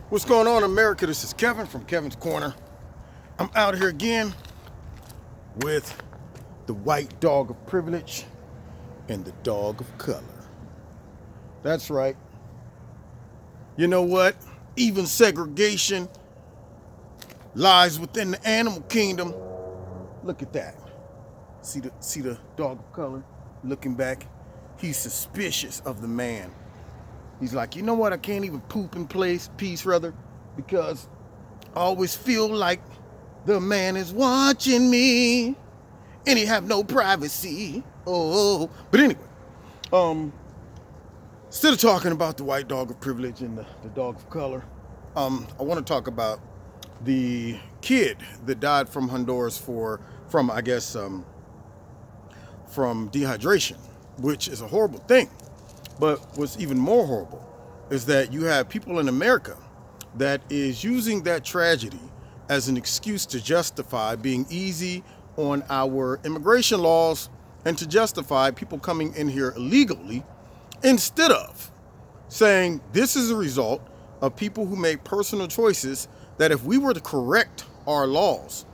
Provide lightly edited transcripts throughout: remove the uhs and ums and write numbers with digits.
What's going on, America? This is Kevin from Kevin's Corner. I'm out here again with the white dog of privilege and the dog of color. That's right. You know what? Even segregation lies within the animal kingdom. Look at that. See the dog of color looking back? He's suspicious of the man. He's like, you know what? I can't even poop in peace, rather, because I always feel like the man is watching me, and he have no privacy. Oh, but anyway, instead of talking about the white dog of privilege and the dog of color, I want to talk about the kid that died from Honduras from dehydration, which is a horrible thing. But what's even more horrible is that you have people in America that is using that tragedy as an excuse to justify being easy on our immigration laws and to justify people coming in here illegally, instead of saying this is a result of people who made personal choices that, if we were to correct our laws,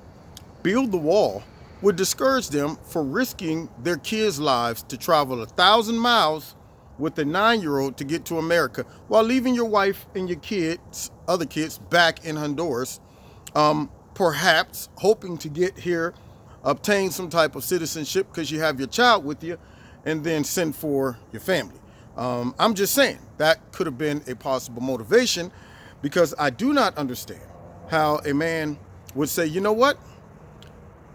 build the wall, would discourage them from risking their kids' lives to travel 1,000 miles with a 9-year-old to get to America, while leaving your wife and your other kids back in Honduras, perhaps hoping to get here, obtain some type of citizenship because you have your child with you, and then send for your family. I'm just saying that could have been a possible motivation, because I do not understand how a man would say, you know what?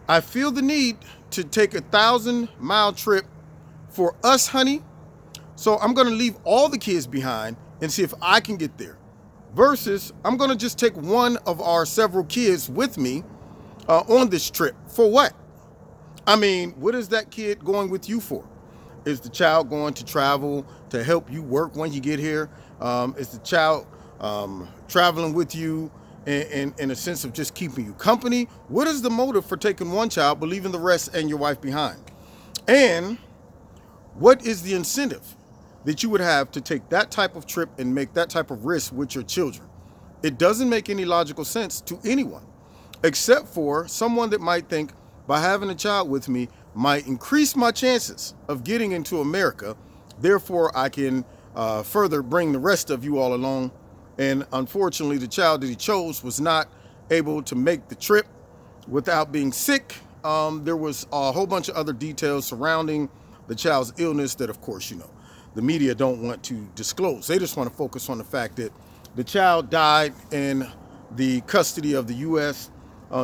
I feel the need to take a 1,000-mile trip for us, honey. So I'm going to leave all the kids behind and see if I can get there. Versus, I'm going to just take one of our several kids with me on this trip. For what? I mean, what is that kid going with you for? Is the child going to travel to help you work when you get here? Is the child traveling with you in a sense of just keeping you company? What is the motive for taking one child but leaving the rest and your wife behind? And what is the incentive that you would have to take that type of trip and make that type of risk with your children? It doesn't make any logical sense to anyone, except for someone that might think by having a child with me might increase my chances of getting into America. Therefore, I can further bring the rest of you all along. And unfortunately, the child that he chose was not able to make the trip without being sick. There was a whole bunch of other details surrounding the child's illness that, of course, the media don't want to disclose. They just want to focus on the fact that the child died in the custody of the U.S.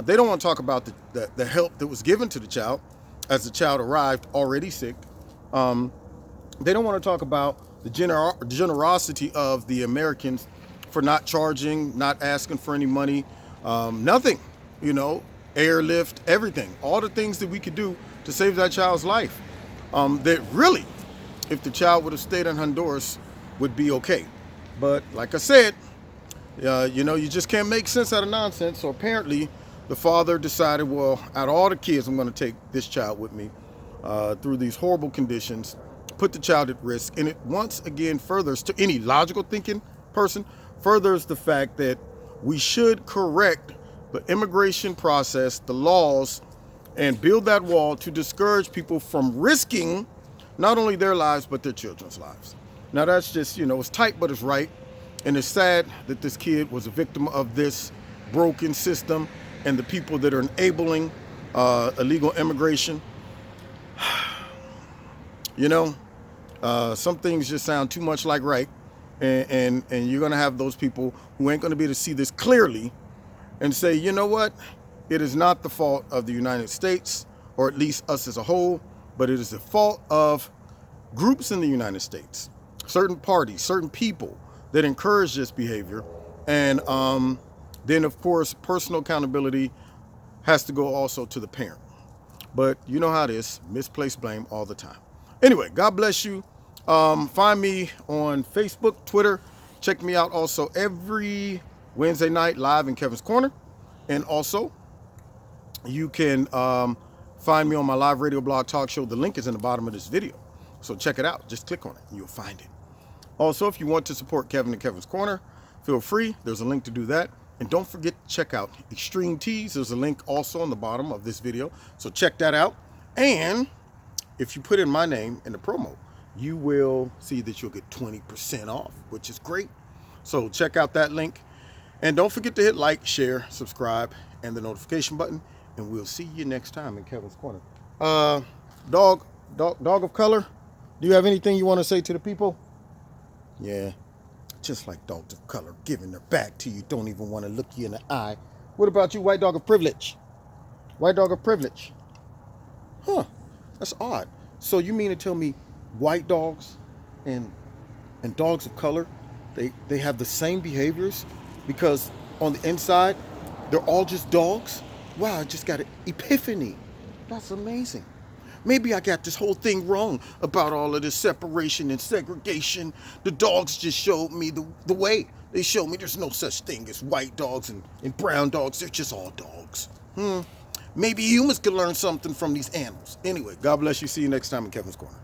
They don't want to talk about the help that was given to the child as the child arrived already sick. They don't want to talk about the generosity of the Americans for not charging, not asking for any money, nothing, airlift, everything, all the things that we could do to save that child's life. That really, if the child would have stayed in Honduras, would be okay. But like I said, you just can't make sense out of nonsense. So apparently the father decided, well, out of all the kids, I'm going to take this child with me through these horrible conditions, put the child at risk. And it once again furthers, to any logical thinking person, furthers the fact that we should correct the immigration process, the laws, and build that wall to discourage people from risking not only their lives, but their children's lives. Now that's just, it's tight, but it's right. And it's sad that this kid was a victim of this broken system and the people that are enabling illegal immigration. Some things just sound too much like right. And you're going to have those people who ain't going to be able to see this clearly and say, you know what? It is not the fault of the United States, or at least us as a whole, but it is the fault of groups in the United States, certain parties, certain people that encourage this behavior. And then, of course, personal accountability has to go also to the parent. But you know how it is, misplaced blame all the time. Anyway, God bless you. Find me on Facebook, Twitter. Check me out also every Wednesday night live in Kevin's Corner. And also, you can find me on my live radio blog talk show. The link is in the bottom of this video. So check it out. Just click on it and you'll find it. Also, if you want to support Kevin and Kevin's Corner, feel free. There's a link to do that. And don't forget to check out Extreme Tees. There's a link also on the bottom of this video. So check that out. And if you put in my name in the promo, you will see that you'll get 20% off, which is great. So check out that link. And don't forget to hit like, share, subscribe, and the notification button. And we'll see you next time in Kevin's Corner. Dog of color, do you have anything you want to say to the people? Yeah, just like dogs of color, giving their back to you, don't even want to look you in the eye. What about you, white dog of privilege? White dog of privilege. Huh, that's odd. So you mean to tell me white dogs and dogs of color, they have the same behaviors? Because on the inside, they're all just dogs? Wow, I just got an epiphany. That's amazing. Maybe I got this whole thing wrong about all of this separation and segregation. The dogs just showed me the way. They showed me there's no such thing as white dogs and brown dogs. They're just all dogs. Maybe humans can learn something from these animals. Anyway, God bless you. See you next time in Kevin's Corner.